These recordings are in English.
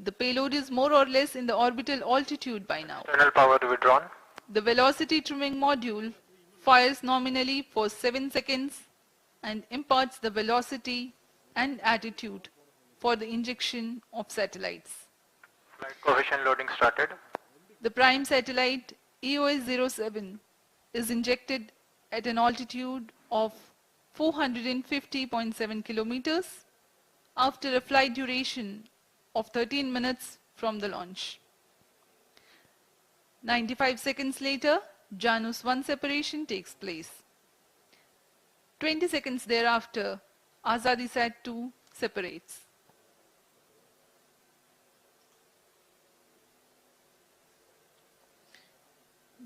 The payload is more or less in the orbital altitude by now. External power withdrawn. The velocity trimming module fires nominally for 7 seconds and imparts the velocity and attitude for the injection of satellites. Flight coefficient loading started. The prime satellite EOS-07 is injected at an altitude of 450.7 kilometers after a flight duration of 13 minutes from the launch. 95 seconds later, Janus 1 separation takes place. 20 seconds thereafter, Azadisat 2 separates.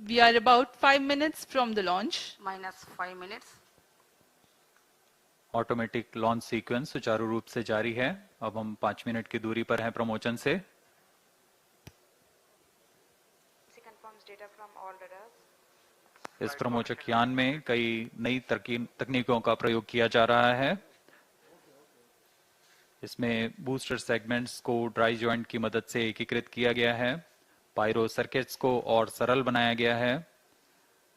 We are about 5 minutes from the launch. Minus 5 minutes. Automatic launch sequence सुचारू रूप से जारी है. अब हम 5 minute की दूरी पर हैं प्रमोचन से. इस प्रमोचक यान में कई नई तकनीकों का प्रयोग किया जा रहा है. इसमें बूस्टर सेगमेंट्स को ड्राई जॉइंट की मदद से एकीकृत किया गया है. पायरो सर्किट्स को और सरल बनाया गया है.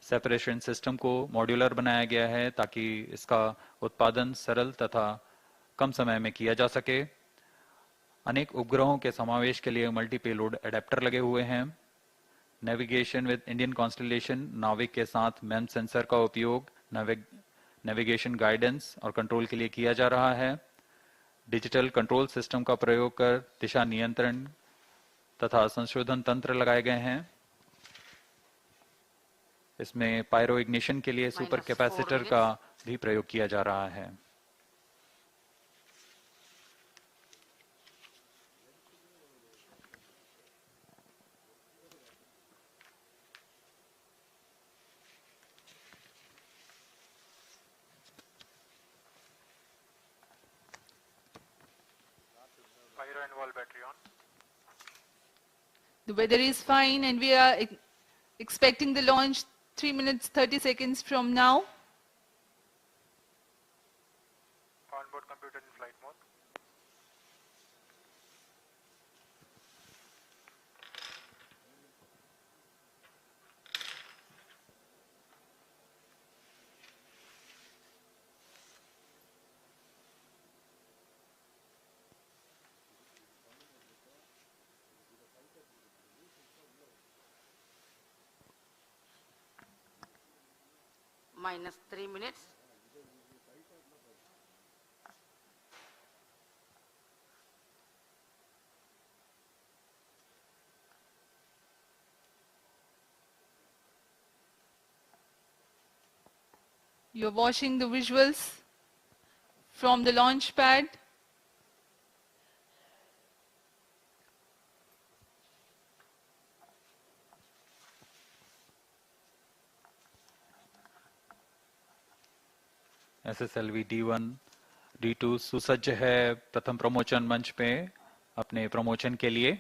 सेपरेशन सिस्टम को मॉड्यूलर बनाया गया है ताकि इसका उत्पादन सरल तथा कम समय में किया जा सके. अनेक उपग्रहों के समावेश के लिए मल्टी पेलोड एडेप्टर लगे हुए हैं. नेविगेशन विद इंडियन कॉन्स्टलेशन नाविक के साथ मैम सेंसर का उपयोग नेविगेशन गाइडेंस और कंट्रोल के लिए किया जा रहा है. डिजिटल कंट्रोल सिस्टम का प्रयोग कर दिशा नियंत्रण तथा संशोधन तंत्र लगाए गए हैं. इसमें पायरो इग्निशन के लिए सुपर कैपेसिटर का भी प्रयोग किया जा रहा है. Pyro and wall battery on. The weather is fine and we are expecting the launch 3 minutes 30 seconds from now. Onboard computer in flight mode. Minus 3 minutes. You're watching the visuals from the launch pad. SSLV-D1 D2 सुसज्ज है प्रथम प्रमोचन मंच पे अपने प्रमोचन के लिए.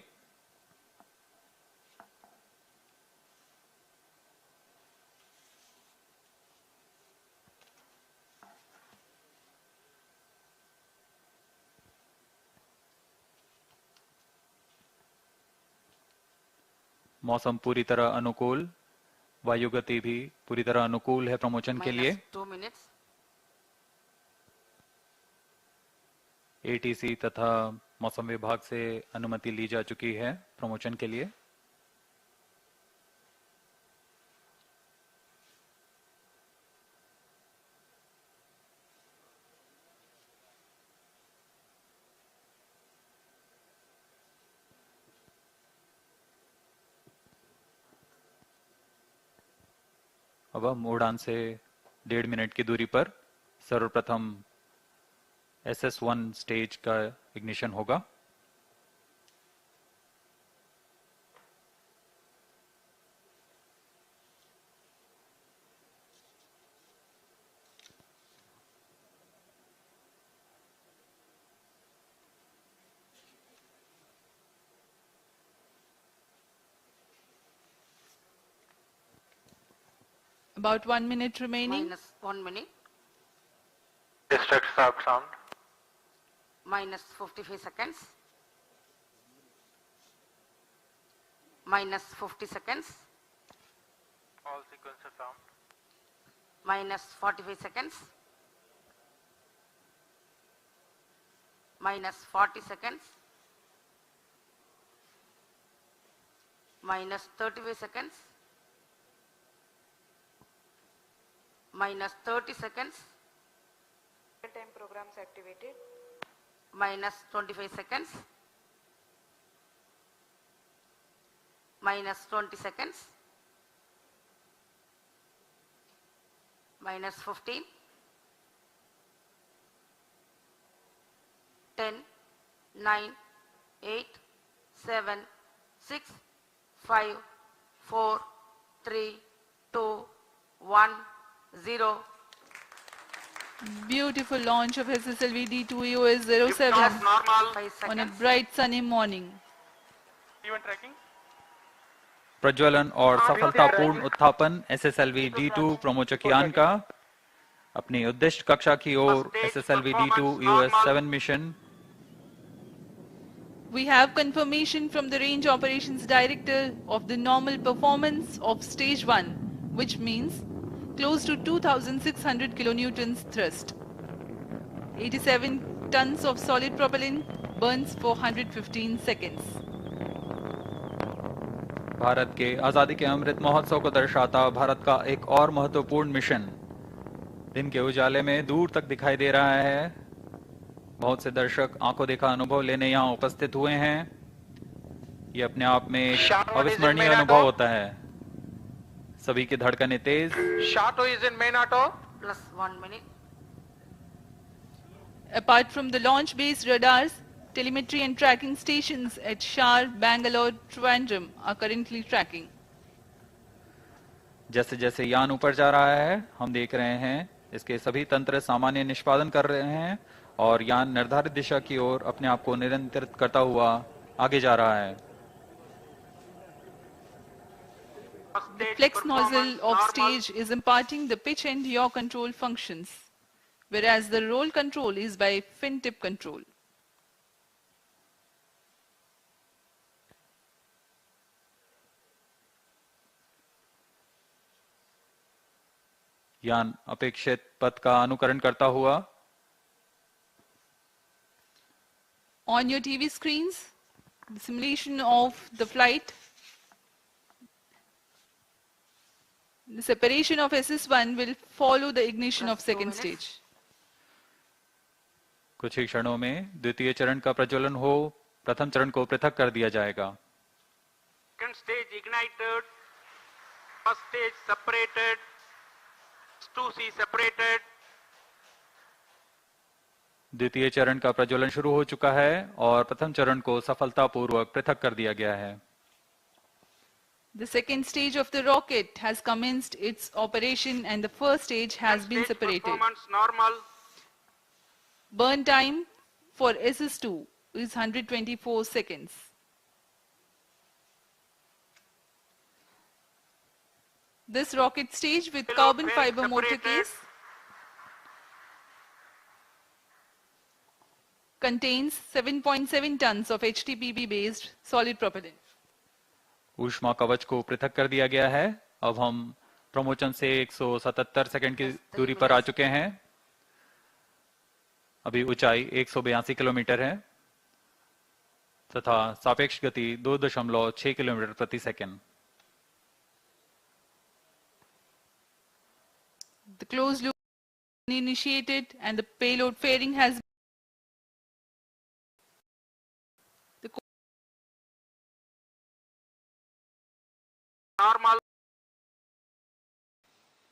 मौसम पूरी तरह अनुकूल, वायु गति भी पूरी तरह अनुकूल है प्रमोचन के लिए. 2 minutes. ATC तथा मौसम विभाग से अनुमति ली जा चुकी है प्रमोचन के लिए. अब हम उड़ान से 1.5 मिनट की दूरी पर सर्वप्रथम SS1 स्टेज का इग्निशन होगा. About 1 minute remaining. Minus 1 minute. Distract sound. Minus 55 seconds. minus 50 seconds, All sequences armed. minus 45 seconds, minus 40 seconds, minus 35 seconds, minus 30 seconds, Time programs activated. minus 25 seconds, minus 20 seconds, minus 15, 10, 9, 8, 7, 6, 5, 4, 3, 2, 1, 0. Beautiful launch of SSLV-D2 EOS-07 normal. 5 on a seconds. bright sunny morning. Event tracking. प्रज्वलन और सफलतापूर्ण उत्थापन SSLV-D2 प्रोमोचक यान का अपनी उद्दिष्ट कक्षा की ओर SSLV-D2 EOS-07 mission. We have confirmation from the Range Operations Director of the normal performance of stage 1, which means close to 2600 kilonewtons thrust. 87 tons of solid propellant burns for 115 seconds. Bharat के आजादी के अमृत महोत्सव को दर्शाता भारत का एक और महत्वपूर्ण मिशन दिन के उजाले में दूर तक दिखाई दे रहा है। बहुत से दर्शक आंखों देखा अनुभव लेने यहाँ उपस्थित हुए हैं। ये अपने आप में एक अविस्मरणीय अनुभव होता है। सभी की धड़कनें तेज। Shato is in main auto. Plus 1 minute. Apart from the launch-based radars, telemetry and tracking stations at SHAR, Bangalore, Trivandrum are currently tracking. जैसे जैसे यान ऊपर जा रहा है हम देख रहे हैं इसके सभी तंत्र सामान्य निष्पादन कर रहे हैं और यान निर्धारित दिशा की ओर अपने आप को निरंतरित करता हुआ आगे जा रहा है। The flex nozzle of stage is imparting the pitch and yaw control functions, whereas the roll control is by fin tip control. यान अपेक्षित पथ का अनुकरण करता हुआ On your TV screens, the simulation of the flight, the separation of SS1 will follow the ignition of Plus 2 second minutes. stage. कुछ ही क्षणों में द्वितीय चरण का प्रज्वलन हो प्रथम चरण को पृथक कर दिया जाएगा। Second stage ignited, first stage separated, 2C separated. द्वितीय चरण का प्रज्वलन शुरू हो चुका है और प्रथम चरण को सफलतापूर्वक पृथक कर दिया गया है। The second stage of the rocket has commenced its operation and the first stage has been Stage separated. performance normal. Burn time for SS2 is 124 seconds. This rocket stage with Payload carbon well fiber motor separated. case contains 7.7 tons of HTPB based solid propellant. ऊष्मा कवच को पृथक कर दिया गया है। अब हम प्रमोचन से 177 सेकंड की दूरी पर आ चुके हैं। अभी ऊंचाई 182 किलोमीटर है तथा सापेक्ष गति 2.6 किलोमीटर प्रति second. The closed loop initiated and the payload fairing has Normal.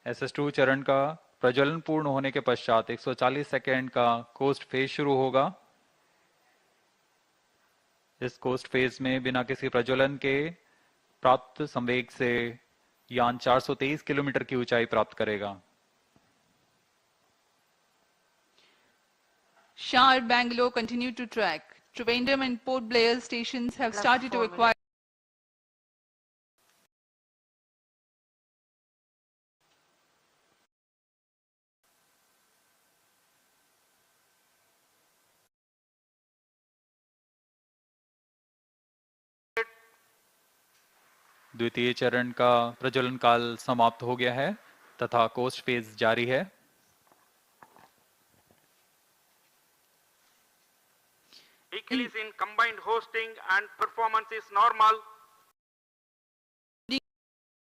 SS2 चरण का प्रज्वलन पूर्ण होने के पश्चात 140 सेकंड का कोस्ट फेज शुरू होगा। इस कोस्ट फेज में बिना किसी प्रज्वलन के प्राप्त संवेग से यान 423 किलोमीटर की ऊंचाई प्राप्त करेगा। SHAR, Bangalore continue to track. Trivandrum and Port Blair stations have Plus started to 4 acquire द्वितीय चरण का प्रज्वलन काल समाप्त हो गया है तथा कोस्ट फेज जारी है। Vehicle is in combined hosting and performance is normal.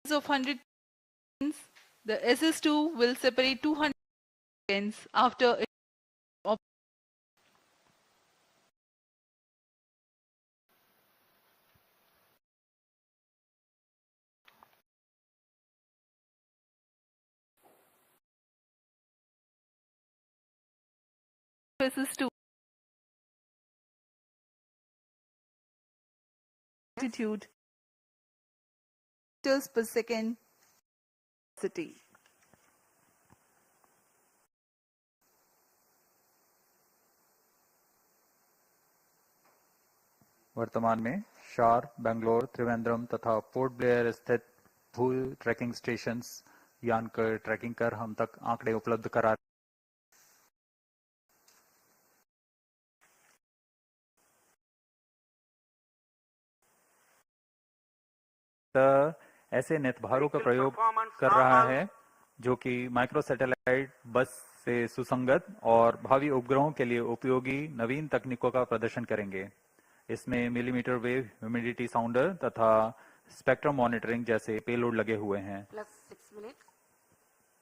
Of 100 seconds, the SS2 will separate 200 seconds after it SS2 altitude meters per second velocity. वर्तमान में शार, बेंगलोर, त्रिवेंद्रम तथा पोर्ट ब्लेयर स्थित भू ट्रैकिंग स्टेशंस यान कर ट्रैकिंग कर हम तक आंकड़े उपलब्ध करा ऐसे नेतभारों का प्रयोग कर रहा है जो कि माइक्रो सैटेलाइट बस से सुसंगत और भावी उपग्रहों के लिए उपयोगी नवीन तकनीकों का प्रदर्शन करेंगे। इसमें मिलीमीटर वेव ह्यूमिडिटी साउंडर तथा स्पेक्ट्रम मॉनिटरिंग जैसे पेलोड लगे हुए हैं।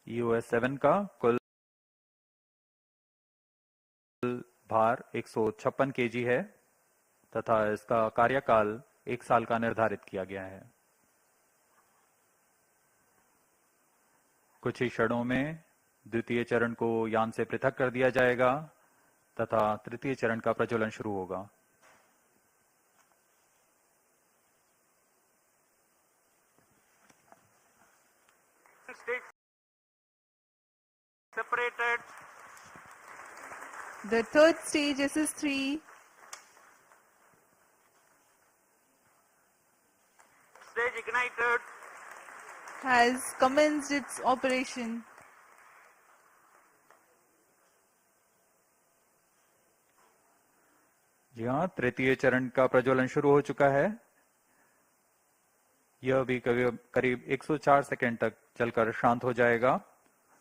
EOS-07 का कुल भार 156 kg है तथा इसका कार्यकाल 1 साल का निर्धारित किया गया है। कुछ ही क्षणों में द्वितीय चरण को यान से पृथक कर दिया जाएगा तथा तृतीय चरण का प्रज्वलन शुरू होगा। Separated. The third stage SS3 Stage ignited. has commenced its operation. जी हाँ, तृतीय चरण का प्रज्वलन शुरू हो चुका है। यह भी करीब 104 सेकंड तक चलकर शांत हो जाएगा।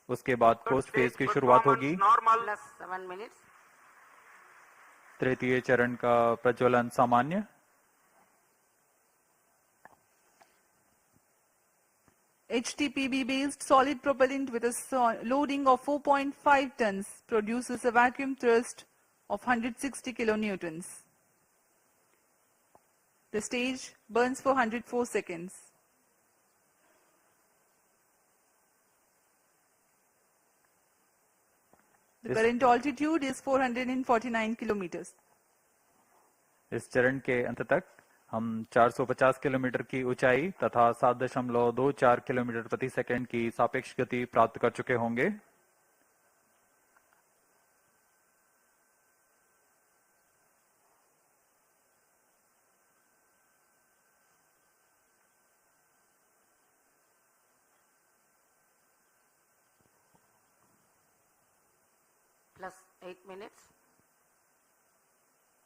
उसके बाद कोस्ट फेज की शुरुआत होगी। तृतीय चरण का प्रज्वलन सामान्य। HTPB based solid propellant with a loading of 4.5 tons produces a vacuum thrust of 160 kilonewtons. The stage burns for 104 seconds. The current altitude is 449 kilometers. इस चरण के अंत तक हम 450 किलोमीटर की ऊंचाई तथा 7.24 किलोमीटर प्रति सेकंड की सापेक्ष गति प्राप्त कर चुके होंगे।+8 minutes.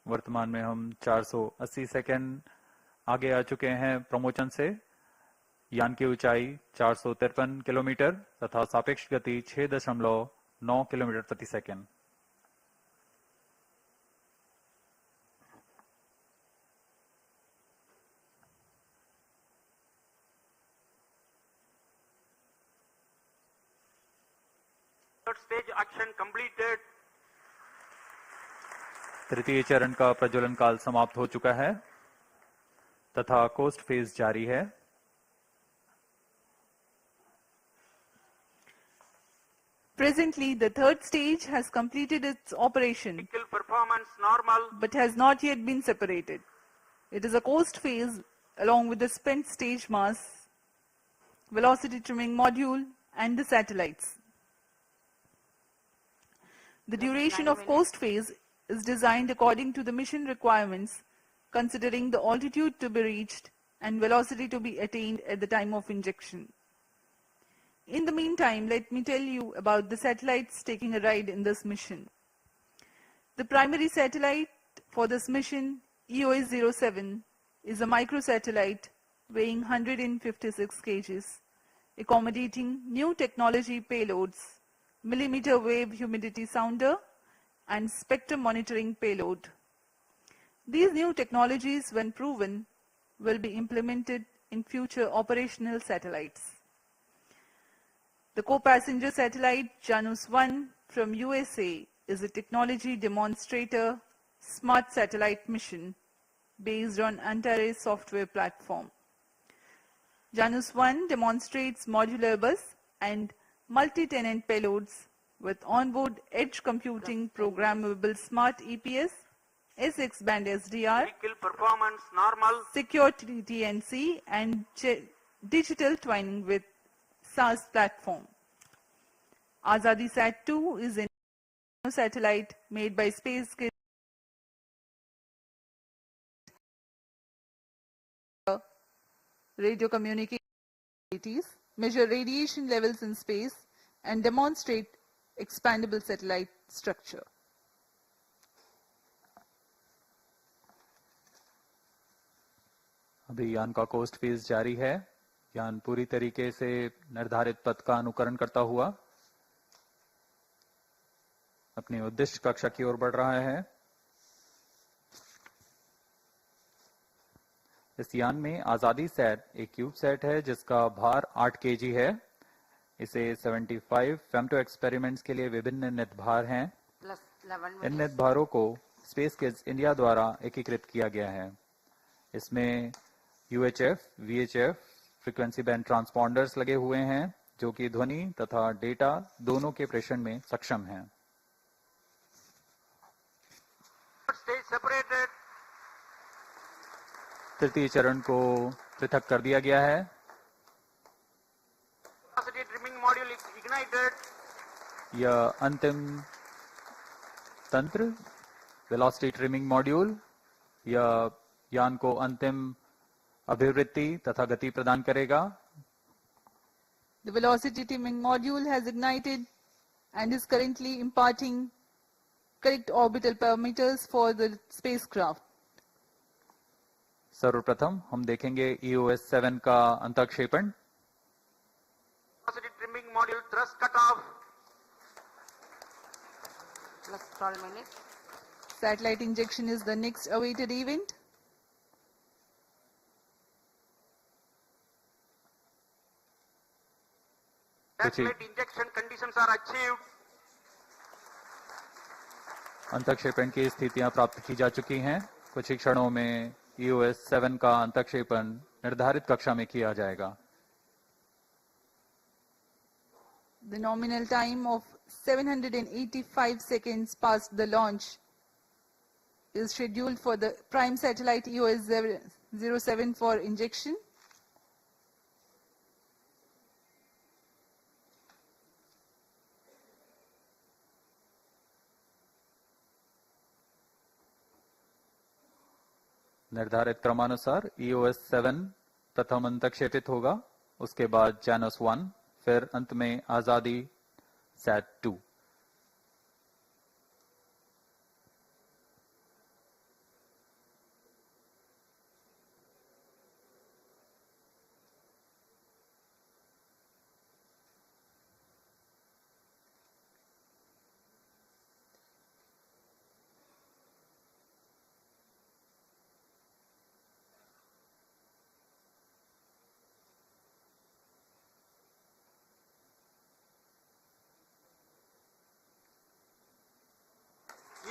वर्तमान में हम 480 सेकंड आगे आ चुके हैं प्रमोशन से। यान की ऊंचाई 453 किलोमीटर तथा सापेक्ष गति 6.9 किलोमीटर प्रति second. Third stage action completed. तृतीय चरण का प्रज्वलन काल समाप्त हो चुका है तथा कोस्ट फेज जारी है। Presently, the third stage has completed its operation, Vehicle performance normal. but has not yet been separated. It is a coast phase along with the spent stage mass, velocity trimming module, and the satellites. The duration of coast phase is designed according to the mission requirements, considering the altitude to be reached and velocity to be attained at the time of injection. In the meantime, let me tell you about the satellites taking a ride in this mission. The primary satellite for this mission, EOS-07, is a microsatellite weighing 156 kgs, accommodating new technology payloads, millimeter wave humidity sounder, and spectrum monitoring payload. These new technologies, when proven, will be implemented in future operational satellites. The co-passenger satellite Janus-1 from USA is a technology demonstrator smart satellite mission based on Antares software platform. Janus-1 demonstrates modular bus and multi-tenant payloads with onboard edge computing programmable smart EPS, SX band SDR, Vehicle performance normal. secure TNC, and digital twinning with SaaS platform. Azadi Sat-2 is a satellite made by Space radio communication abilities, measure radiation levels in space, and demonstrate expandable satellite structure. अभी यान का coast phase जारी है। यान पूरी तरीके से निर्धारित पथ का अनुकरण करता हुआ अपनी उद्दिष्ट कक्षा की ओर बढ़ रहा है। इस यान में आजादी सेट एक क्यूब सेट है जिसका भार 8 केजी है। इसे 75 फेम्टो एक्सपेरिमेंट्स के लिए विभिन्न नितभार हैं। plus 11 इन minutes. नितभारों को स्पेस किड्स इंडिया द्वारा एकीकृत किया गया है। इसमें UHF, VHF फ्रीक्वेंसी बैंड ट्रांसपॉन्डर्स लगे हुए हैं जो कि ध्वनि तथा डेटा दोनों के प्रेषण में सक्षम हैं। Stage separated. तृतीय चरण को पृथक कर दिया गया है। Velocity trimming module ignited. यह अंतिम तंत्र वेलोसिटी ट्रिमिंग मॉड्यूल यह यान को अंतिम अभिवृत्ति तथा गति प्रदान करेगा। The velocity trimming module has ignited and is currently imparting correct orbital parameters for the spacecraft. सर्वप्रथम हम देखेंगे EOS-07 का अंतःक्षेपण। Velocity trimming module thrust cutoff. Plus 12 minutes. Satellite injection is the next awaited event. Satellite injection conditions are achieved. अंतःक्षेपण की स्थितियां प्राप्त की जा चुकी हैं। कुछ ही क्षणों में EOS-07 का अंतःक्षेपण निर्धारित कक्षा में किया जाएगा। The nominal time of 785 seconds past the launch is scheduled for the prime satellite EOS-07 for injection. निर्धारित क्रमानुसार EOS-7 प्रथम अंतःक्षेपित होगा, उसके बाद Janus-1, फिर अंत में आजादी Sat-2।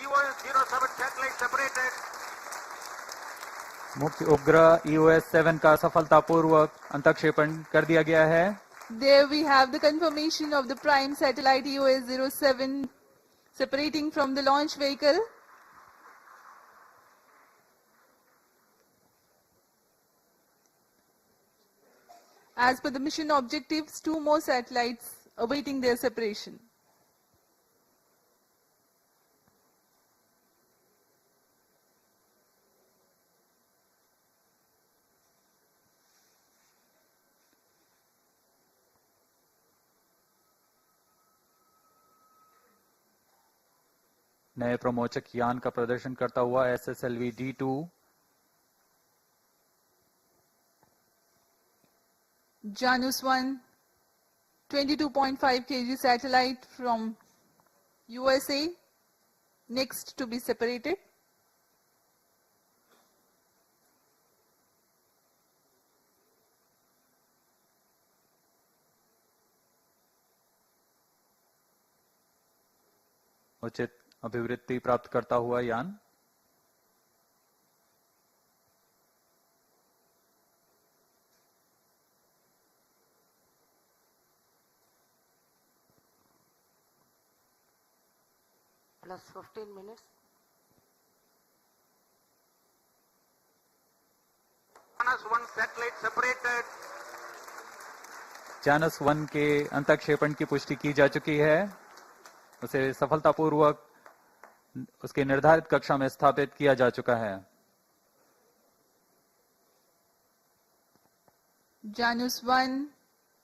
EOS-07 satellite separated. मुख्य उपग्रह EOS-7 का सफलतापूर्वक अंतःक्षेपण कर दिया गया है। There we have the confirmation of the prime satellite EOS-07 separating from the launch vehicle. As per the mission objectives, 2 more satellites awaiting their separation. नए प्रमोचक यान का प्रदर्शन करता हुआ SSLV-D2 Janus-1 22.5 kg satellite from USA, next to be separated. उचित अभिवृद्धि प्राप्त करता हुआ यान plus 15 minutes. Janus-1 satellite separated. Janus-1 के अंतःक्षेपण की पुष्टि की जा चुकी है, उसे सफलतापूर्वक उसके निर्धारित कक्षा में स्थापित किया जा चुका है। Janus-1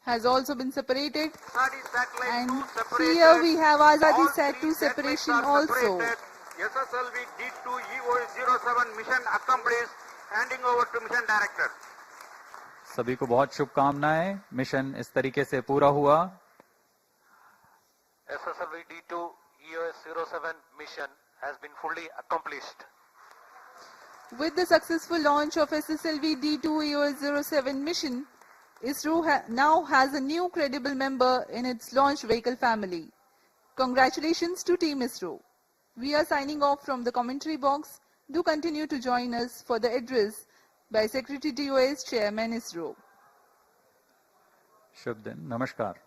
has also been separated, Satellite and 2 separated. here we have All Azadi-Sat 2 three satellites separation are also. separated. SSLV-D2 EOS-07 mission accomplished. Handing over to mission director. सभी को बहुत शुभकामनाएं। मिशन इस तरीके से पूरा हुआ। SSLV-D2 EOS-07 mission has been fully accomplished. With the successful launch of SSLV-D2 EOS-07 mission, ISRO now has a new credible member in its launch vehicle family. Congratulations to Team ISRO. We are signing off from the commentary box. Do continue to join us for the address by Secretary DOS Chairman ISRO. शुभ दिन, नमस्कार।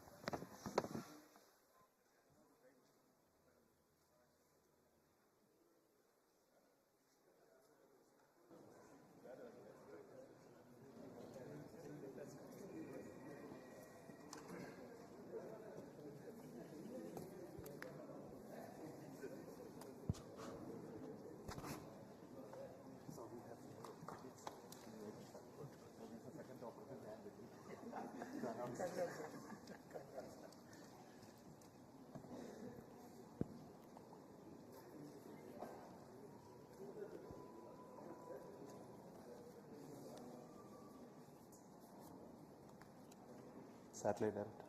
Satellite director.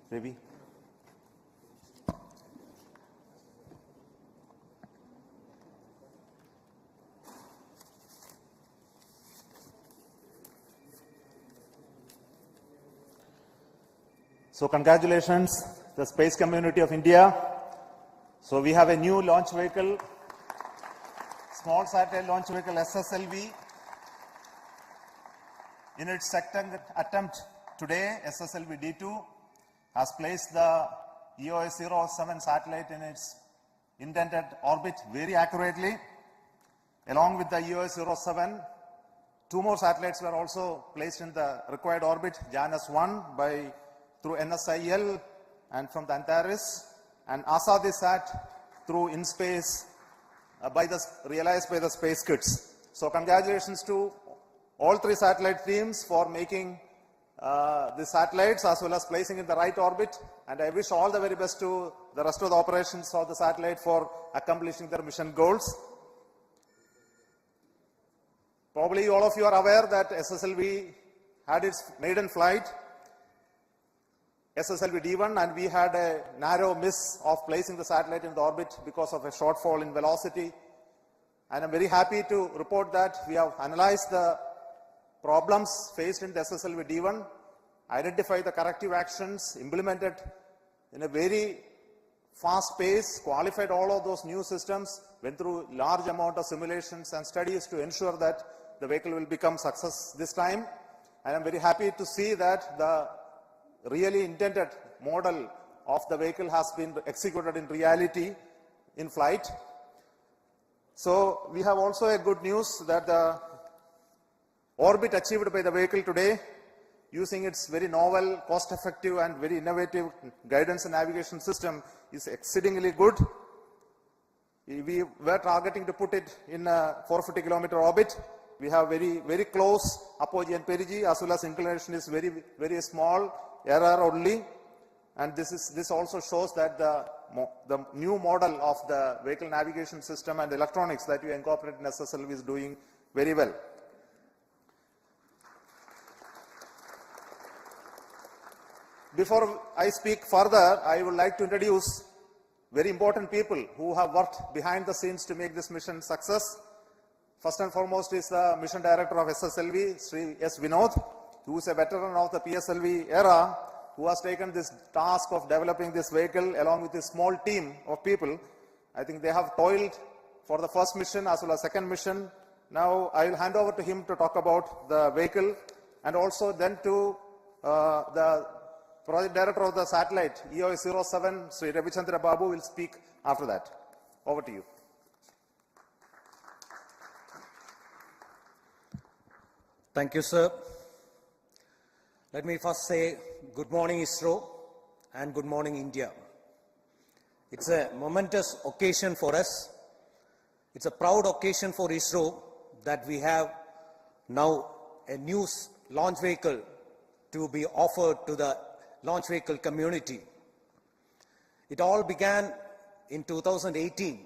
Ravi. So congratulations, the space community of India. So we have a new launch vehicle, small satellite launch vehicle SSLV. In its second attempt today, SSLV-D2 has placed the EOS-07 satellite in its intended orbit very accurately. Along with the EOS-07, two more satellites were also placed in the required orbit, Janus-1 through NSIL and from the Antares, and Azadi-Sat through InSpace realized by the space kits. So congratulations to all three satellite teams for making the satellites as well as placing in the right orbit, and I wish all the very best to the rest of the operations of the satellite for accomplishing their mission goals. Probably all of you are aware that SSLV had its maiden flight, SSLV-D1, and we had a narrow miss of placing the satellite in the orbit because of a shortfall in velocity. And I'm very happy to report that we have analyzed the problems faced in the SSLV-D1, identified the corrective actions, implemented in a very fast pace, qualified all of those new systems, went through large amount of simulations and studies to ensure that the vehicle will become success this time. And I'm very happy to see that the really intended model of the vehicle has been executed in reality in flight. So we have also a good news that the orbit achieved by the vehicle today, using its very novel, cost-effective and very innovative guidance and navigation system, is exceedingly good. We were targeting to put it in a 450-kilometer orbit. We have very close apogee and perigee, as well as inclination is very small, error only. And this also shows that the new model of the vehicle navigation system and electronics that we incorporate in SSLV is doing very well. Before I speak further, I would like to introduce very important people who have worked behind the scenes to make this mission success. First and foremost is the mission director of SSLV, Sri S. Vinod, who is a veteran of the PSLV era, who has taken this task of developing this vehicle along with a small team of people. I think they have toiled for the first mission as well as second mission. Now I will hand over to him to talk about the vehicle, and also then to the project director of the satellite, EOS-07, Sri Ravichandra Babu, will speak after that. Over to you. Thank you, sir. Let me first say good morning, ISRO, and good morning, India. It's a momentous occasion for us. It's a proud occasion for ISRO that we have now a new launch vehicle to be offered to the launch vehicle community. It all began in 2018,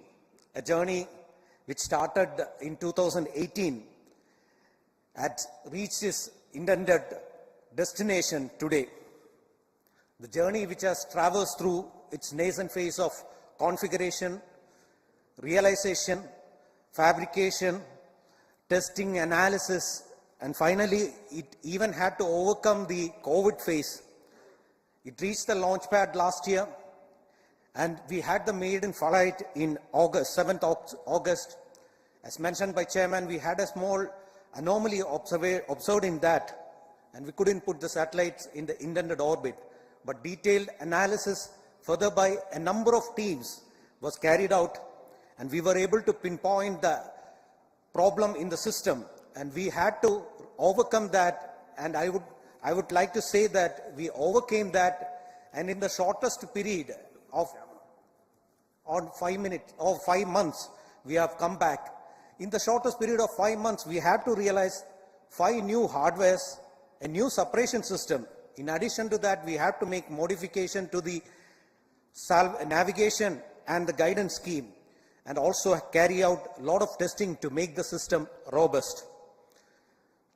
a journey which started in 2018 had reached its intended destination today. The journey which has traversed through its nascent phase of configuration, realization, fabrication, testing, analysis, and finally it even had to overcome the COVID phase. It reached the launch pad last year, and we had the maiden flight in August, 7th August. As mentioned by Chairman, we had a small anomaly observed in that, and we couldn't put the satellites in the intended orbit. But detailed analysis further by a number of teams was carried out, and we were able to pinpoint the problem in the system, and we had to overcome that. And I would like to say that we overcame that, and in the shortest period of 5 months, we have come back. In the shortest period of 5 months, we had to realize 5 new hardwares, a new separation system. In addition to that, we have to make modification to the navigation and the guidance scheme, and also carry out a lot of testing to make the system robust.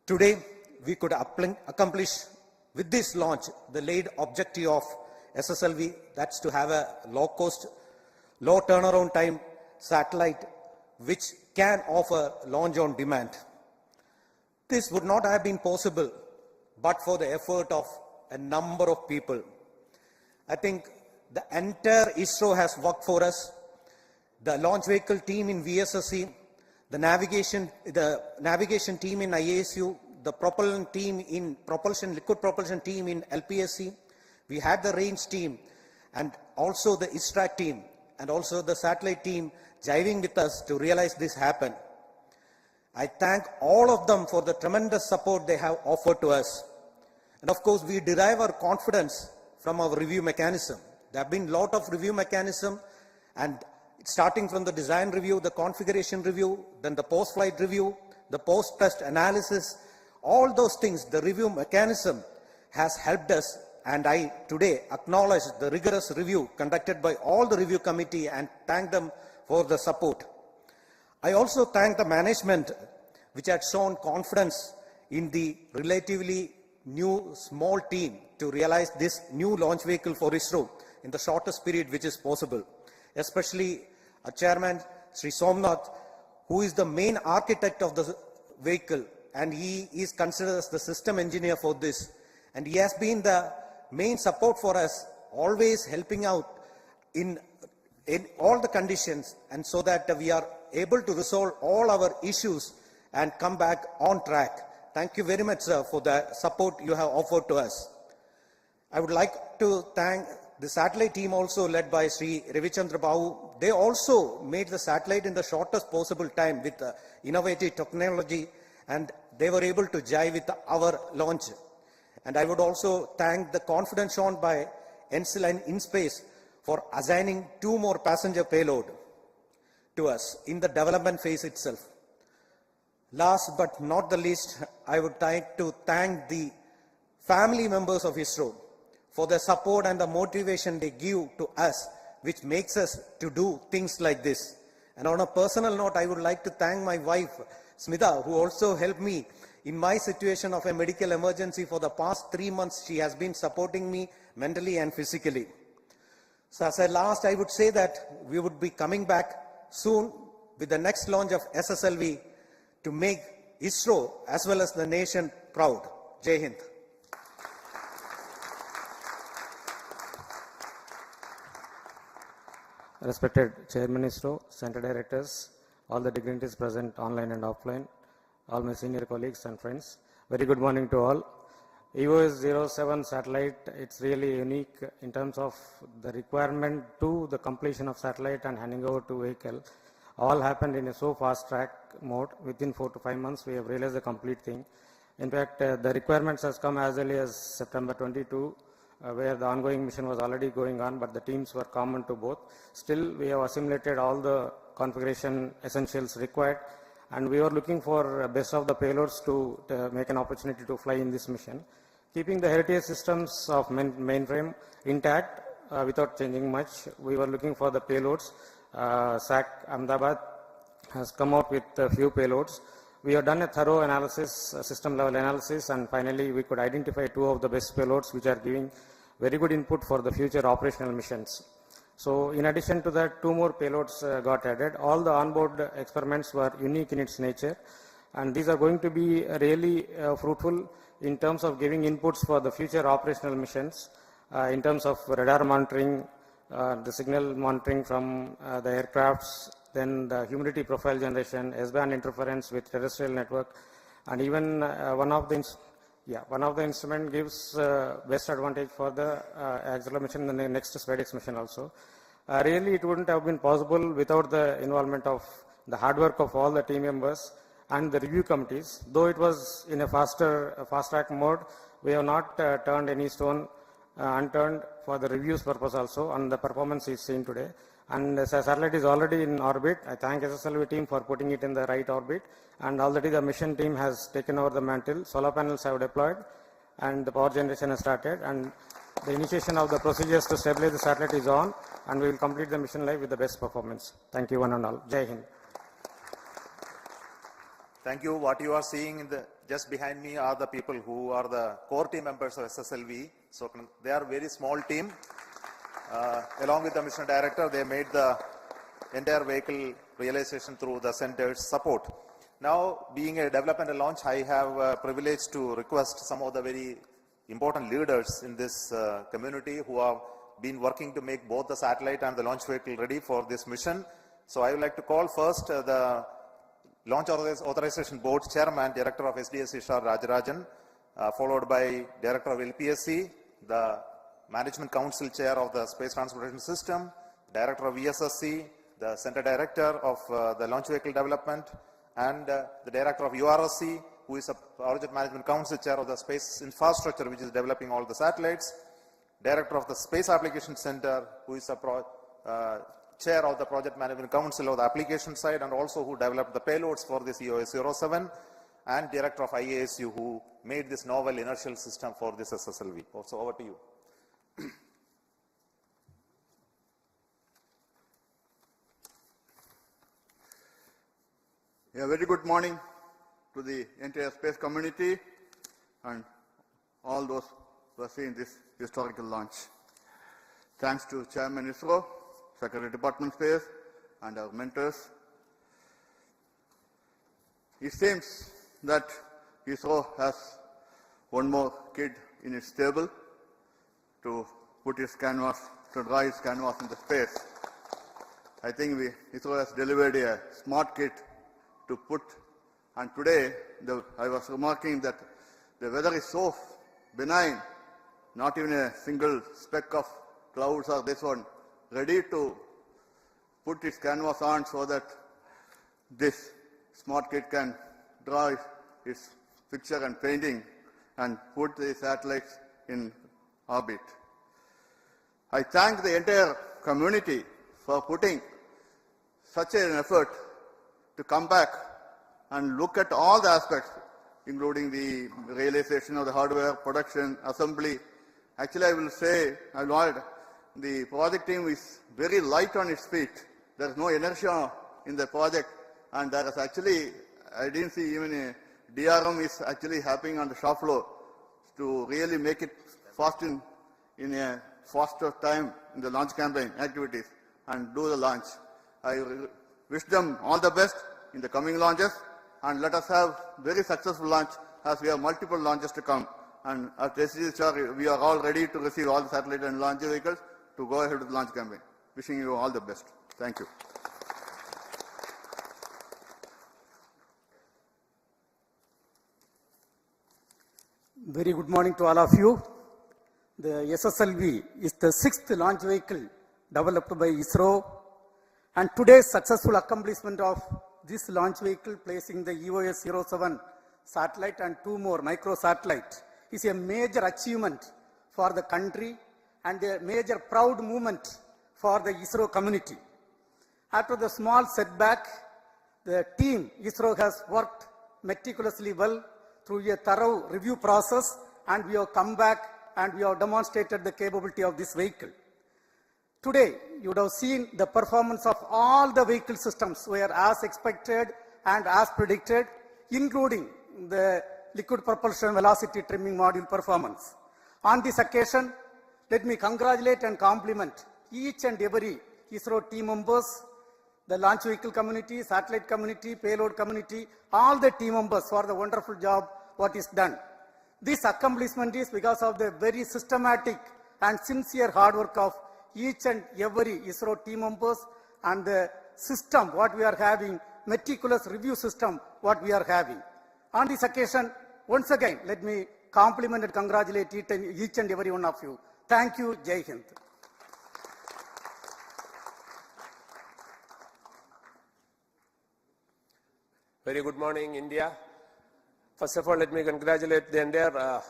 Today, we could accomplish with this launch the laid objective of SSLV, that's to have a low-cost, low turnaround time satellite which can offer launch on demand. This would not have been possible but for the effort of a number of people. I think the entire ISRO has worked for us. The launch vehicle team in VSSC, the navigation team in IASU, the propulsion team in liquid propulsion team in LPSC. We had the range team, and also the ISTRAC team, and also the satellite team jiving with us to realize this happen. I thank all of them for the tremendous support they have offered to us. And of course, we derive our confidence from our review mechanism. There have been a lot of review mechanism, and starting from the design review, the configuration review, then the post-flight review, the post-test analysis, all those things, the review mechanism has helped us, and I today acknowledge the rigorous review conducted by all the review committee and thank them for the support. I also thank the management which had shown confidence in the relatively new small team to realize this new launch vehicle for ISRO in the shortest period which is possible. Especially our chairman, Sri Somnath, who is the main architect of the vehicle, and he is considered as the system engineer for this. And he has been the main support for us, always helping out in all the conditions, and so that we are able to resolve all our issues and come back on track. Thank you very much, sir, for the support you have offered to us. I would like to thank the satellite team also led by Sri Ravichandra Babu. They also made the satellite in the shortest possible time with innovative technology, and they were able to jive with our launch. And I would also thank the confidence shown by ENSIL and InSpace for assigning 2 more passenger payload to us in the development phase itself. Last but not the least, I would like to thank the family members of ISRO for the support and the motivation they give to us, which makes us to do things like this. And on a personal note, I would like to thank my wife, Smita, who also helped me in my situation of a medical emergency for the past 3 months. She has been supporting me mentally and physically. So as a last, I would say that we would be coming back soon with the next launch of SSLV to make ISRO as well as the nation proud. Jai Hind. Respected Chairman ISRO, Center Directors, all the dignitaries present online and offline, all my senior colleagues and friends, very good morning to all. EOS-07 satellite, it's really unique in terms of the requirement to the completion of satellite and handing over to vehicle. All happened in a so fast track mode. Within 4 to 5 months, we have realized the complete thing. In fact, the requirements has come as early as September 22, where the ongoing mission was already going on, but the teams were common to both. Still, we have assimilated all the configuration essentials required, and we were looking for best of the payloads to make an opportunity to fly in this mission. Keeping the heritage systems of mainframe intact without changing much, we were looking for the payloads. SAC Ahmedabad has come out with a few payloads. We have done a thorough analysis, system level analysis, and finally we could identify 2 of the best payloads which are giving very good input for the future operational missions. So in addition to that, 2 more payloads got added. All the onboard experiments were unique in its nature, and these are going to be really fruitful in terms of giving inputs for the future operational missions, in terms of radar monitoring, the signal monitoring from the aircrafts, then the humidity profile generation, S-band interference with terrestrial network, and even one of the instrument gives best advantage for the acceleration in the next SpaceX mission also. Really, it wouldn't have been possible without the involvement of the hard work of all the team members and the review committees. Though it was in a fast track mode, we have not turned any stone unturned for the reviews purpose also, and the performance is seen today. And the satellite is already in orbit. I thank SSLV team for putting it in the right orbit, and already the mission team has taken over the mantle. Solar panels have deployed, and the power generation has started, and the initiation of the procedures to stabilize the satellite is on, and we will complete the mission live with the best performance. Thank you one and all. Jai Hind. Thank you. What you are seeing just behind me are the people who are the core team members of SSLV. So they are a very small team. Along with the mission director, they made the entire vehicle realization through the center's support. Now, being a development and launch, I have privilege to request some of the very important leaders in this community who have been working to make both the satellite and the launch vehicle ready for this mission. So I would like to call first the Launch Authorization Board Chairman, Director of SDSC SHAR Rajarajan, followed by Director of LPSC, the Management Council Chair of the Space Transportation System, Director of ESSC, the Center Director of the Launch Vehicle Development, and the Director of URSC, who is a Project Management Council Chair of the Space Infrastructure, which is developing all the satellites, Director of the Space Application Center, who is a Chair of the Project Management Council of the application side, and also who developed the payloads for this EOS-07, and Director of IASU, who made this novel inertial system for this SSLV. So over to you. A very good morning to the entire space community and all those who are seeing this historical launch. Thanks to Chairman ISRO, Secretary Department Space, and our mentors. It seems that ISRO has one more kid in its stable to put its canvas, to draw its canvas into space. I think ISRO has delivered a smart kit to put, and today I was remarking that the weather is so benign, not even a single speck of clouds or this one, ready to put its canvas on so that this smart kit can draw its picture and painting and put the satellites in orbit. I thank the entire community for putting such an effort to come back and look at all the aspects, including the realization of the hardware, production, assembly. Actually, I will say, the project team is very light on its feet. There is no inertia in the project, and there is actually I didn't see even a DRM is actually happening on the shop floor to really make it fast in a faster time in the launch campaign activities and do the launch. I wish them all the best in the coming launches, and let us have very successful launch as we have multiple launches to come. And at SHAR, we are all ready to receive all the satellite and launch vehicles to go ahead with the launch campaign. Wishing you all the best. Thank you. Very good morning to all of you. The SSLV is the 6th launch vehicle developed by ISRO, and today's successful accomplishment of this launch vehicle, placing the EOS-07 satellite and 2 more micro satellites, is a major achievement for the country and a major proud moment for the ISRO community. After the small setback, the team ISRO has worked meticulously well through a thorough review process, and we have come back and we have demonstrated the capability of this vehicle. Today, you would have seen the performance of all the vehicle systems were as expected and as predicted, including the liquid propulsion velocity trimming module performance. On this occasion, let me congratulate and compliment each and every ISRO team members, the launch vehicle community, satellite community, payload community, all the team members for the wonderful job what is done. This accomplishment is because of the very systematic and sincere hard work of each and every ISRO team members and the system what we are having, meticulous review system what we are having. On this occasion, once again, let me compliment and congratulate each and every one of you. Thank you. Jai Hind. Very good morning, India. First of all, let me congratulate the entire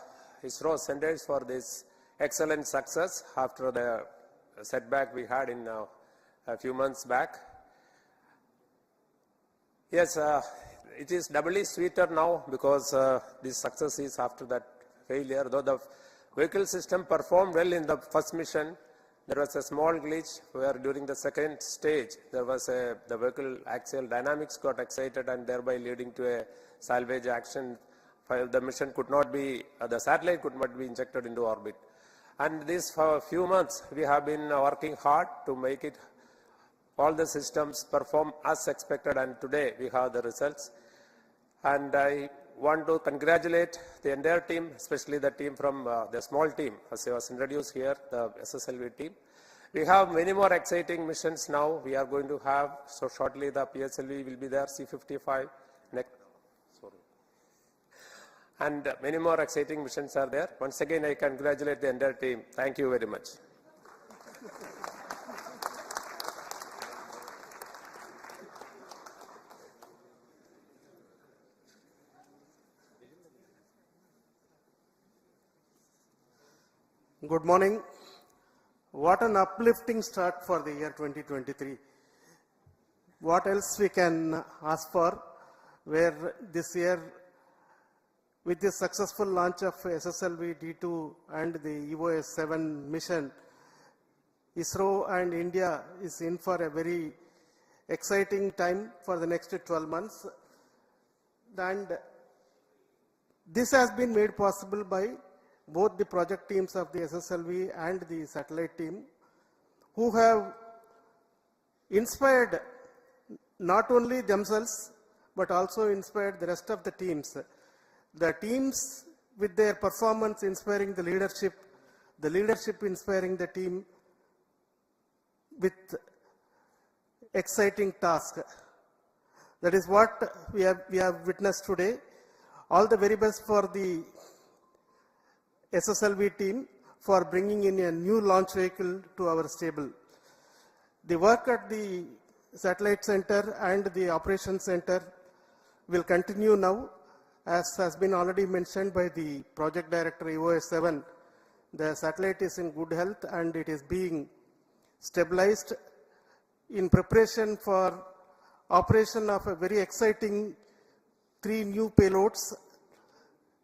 ISRO centers for this excellent success after the setback we had in a few months back. Yes, it is doubly sweeter now because this success is after that failure. Though the vehicle system performed well in the first mission, there was a small glitch where during the second stage, there was the vehicle axial dynamics got excited and thereby leading to a salvage action. The mission could not be, the satellite could not be injected into orbit. And this for a few months, we have been working hard to make it, all the systems perform as expected, and today we have the results. And I want to congratulate the entire team, especially the team from the small team, as I was introduced here, the SSLV team. We have many more exciting missions now. We are going to have, so shortly the PSLV will be there, C-55, next. And many more exciting missions are there. Once again, I congratulate the entire team. Thank you very much. Good morning. What an uplifting start for the year 2023. What else we can ask for, where this year, with the successful launch of SSLV-D2 and the EOS-07 mission, ISRO and India is in for a very exciting time for the next 12 months. And this has been made possible by both the project teams of the SSLV and the satellite team, who have inspired not only themselves, but also inspired the rest of the teams. The teams with their performance inspiring the leadership inspiring the team with exciting task. That is what we have witnessed today. All the very best for the SSLV team for bringing in a new launch vehicle to our stable. The work at the satellite center and the operations center will continue now. As has been already mentioned by the project director EOS-07, the satellite is in good health and it is being stabilized in preparation for operation of a very exciting 3 new payloads.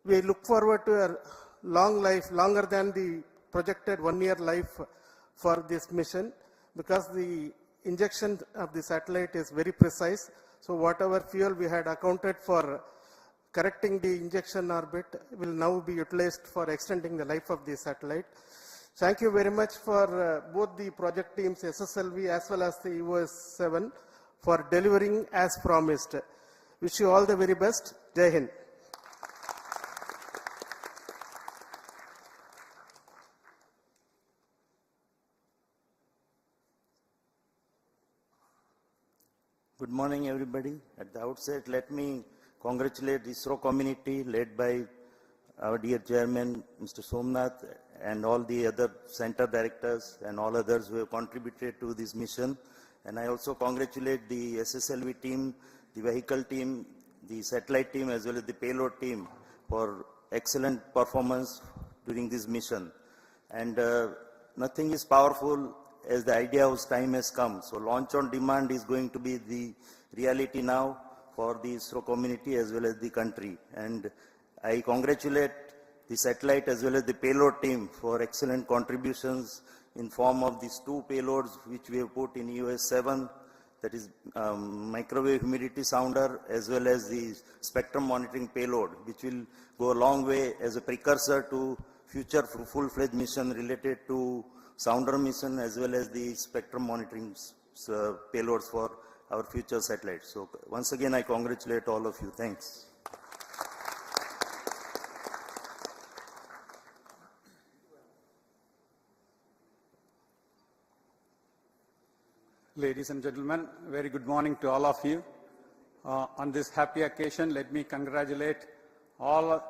We look forward to a long life, longer than the projected 1-year life for this mission, because the injection of the satellite is very precise. So whatever fuel we had accounted for correcting the injection orbit will now be utilized for extending the life of the satellite. Thank you very much for both the project teams, SSLV as well as the EOS-07, for delivering as promised. Wish you all the very best. Jai Hind. Good morning, everybody. At the outset, let me congratulate the ISRO community led by our dear chairman, Mr. Somnath, and all the other center directors and all others who have contributed to this mission. And I also congratulate the SSLV team, the vehicle team, the satellite team, as well as the payload team for excellent performance during this mission. And nothing is powerful as the idea of time has come. So launch on demand is going to be the reality now for the ISRO community as well as the country. And I congratulate the satellite as well as the payload team for excellent contributions in form of these two payloads which we have put in EOS-07, that is microwave humidity sounder, as well as the spectrum monitoring payload, which will go a long way as a precursor to future full-fledged mission related to sounder mission as well as the spectrum monitoring payloads for our future satellites. So once again, I congratulate all of you. Thanks. Ladies and gentlemen, very good morning to all of you. On this happy occasion, let me congratulate all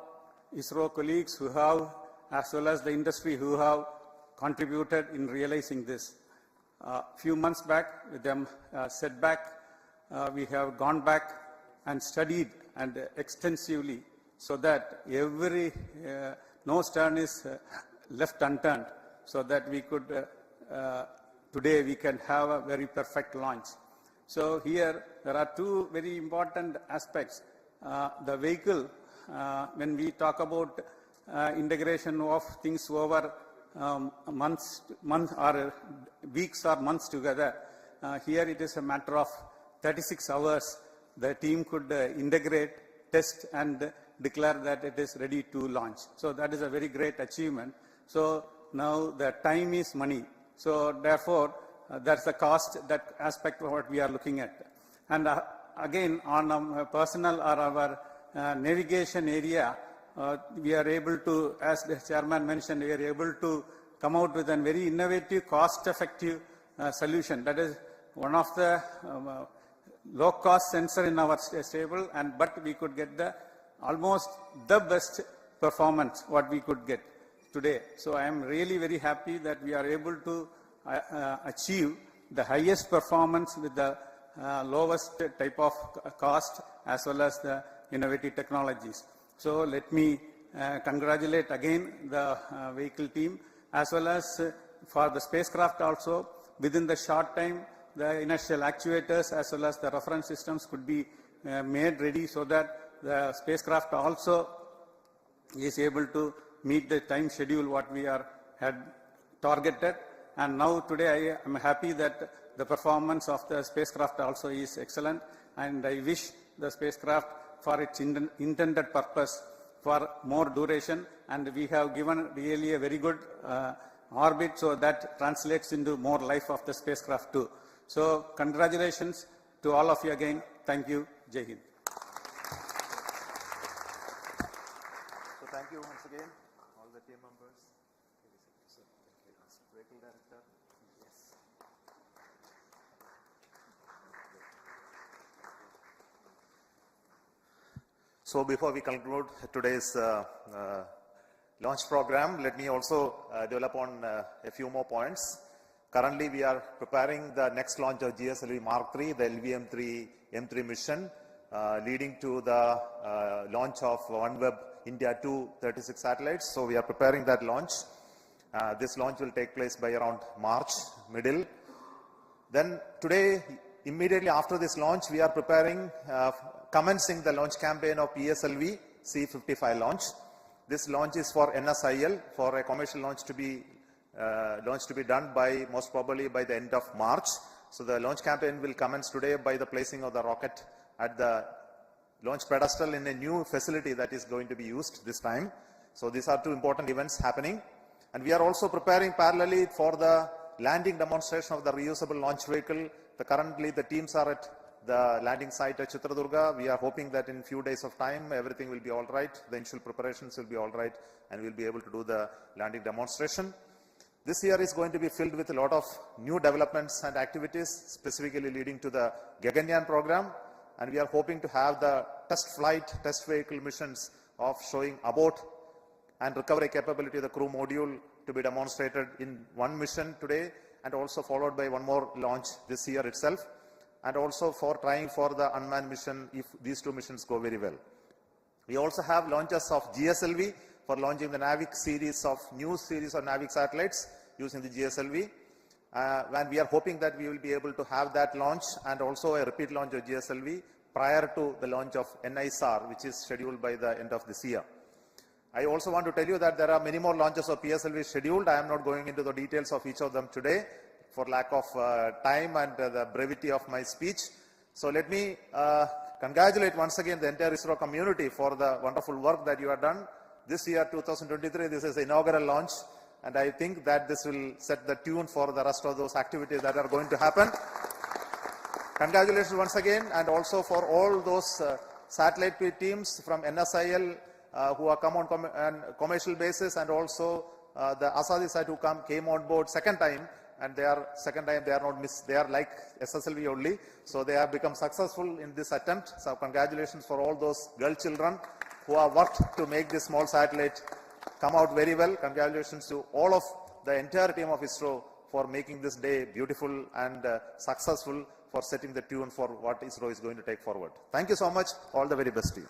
ISRO colleagues who have, as well as the industry who have contributed in realizing this. Few months back, with them setback, we have gone back and studied and extensively so that no stone is left unturned, so that we could today we can have a very perfect launch. So here there are two very important aspects. The vehicle, when we talk about integration of things over months or weeks or months together, here it is a matter of 36 hours. The team could integrate, test and declare that it is ready to launch. So that is a very great achievement. So now the time is money. So therefore, that's the cost, that aspect of what we are looking at. And again, on our personal or our navigation area, we are able to, as the chairman mentioned, we are able to come out with a very innovative, cost-effective solution. That is one of the low-cost sensor in our stable, but we could get almost the best performance what we could get today. So I am really very happy that we are able to achieve the highest performance with the lowest type of cost as well as the innovative technologies. So let me congratulate again the vehicle team as well as for the spacecraft also. Within the short time, the inertial actuators as well as the reference systems could be made ready so that the spacecraft also is able to meet the time schedule what we had targeted. And now today I am happy that the performance of the spacecraft also is excellent, and I wish the spacecraft for its intended purpose for more duration, and we have given really a very good orbit, so that translates into more life of the spacecraft too. So congratulations to all of you again. Thank you. Jai Hind. So thank you once again, all the team members. Vehicle director. Yes. So before we conclude today's launch program, let me also develop on a few more points. Currently, we are preparing the next launch of GSLV Mark III, the LV M3 mission, leading to the launch of OneWeb India 2 36 satellites. So we are preparing that launch. This launch will take place by around March, middle. Then today, immediately after this launch, we are preparing, commencing the launch campaign of PSLV C55 launch. This launch is for NSIL, for a commercial launch to be done by, most probably by the end of March. So the launch campaign will commence today by the placing of the rocket at the launch pedestal in a new facility that is going to be used this time. So these are two important events happening. And we are also preparing parallelly for the landing demonstration of the reusable launch vehicle. Currently the teams are at the landing site at Chitradurga. We are hoping that in few days of time everything will be all right, the initial preparations will be all right, and we'll be able to do the landing demonstration. This year is going to be filled with a lot of new developments and activities, specifically leading to the Gaganyaan program, and we are hoping to have the test flight, test vehicle missions of showing abort and recovery capability of the crew module to be demonstrated in one mission today, and also followed by one more launch this year itself, and also for trying for the unmanned mission if these two missions go very well. We also have launches of GSLV for launching the NAVIC series of new series of NAVIC satellites using the GSLV. And we are hoping that we will be able to have that launch and also a repeat launch of GSLV prior to the launch of NISR, which is scheduled by the end of this year. I also want to tell you that there are many more launches of PSLV scheduled. I am not going into the details of each of them today for lack of time and the brevity of my speech. So let me congratulate once again the entire ISRO community for the wonderful work that you have done. This year, 2023, this is the inaugural launch, and I think that this will set the tune for the rest of those activities that are going to happen. Congratulations once again, and also for all those satellite teams from NSIL who are come on commercial basis, and also the Asadi site who came on board second time, and they are not missed. They are like SSLV only, so they have become successful in this attempt. So congratulations for all those girl children who have worked to make this small satellite come out very well. Congratulations to all of the entire team of ISRO for making this day beautiful and successful, for setting the tune for what ISRO is going to take forward. Thank you so much. All the very best to you.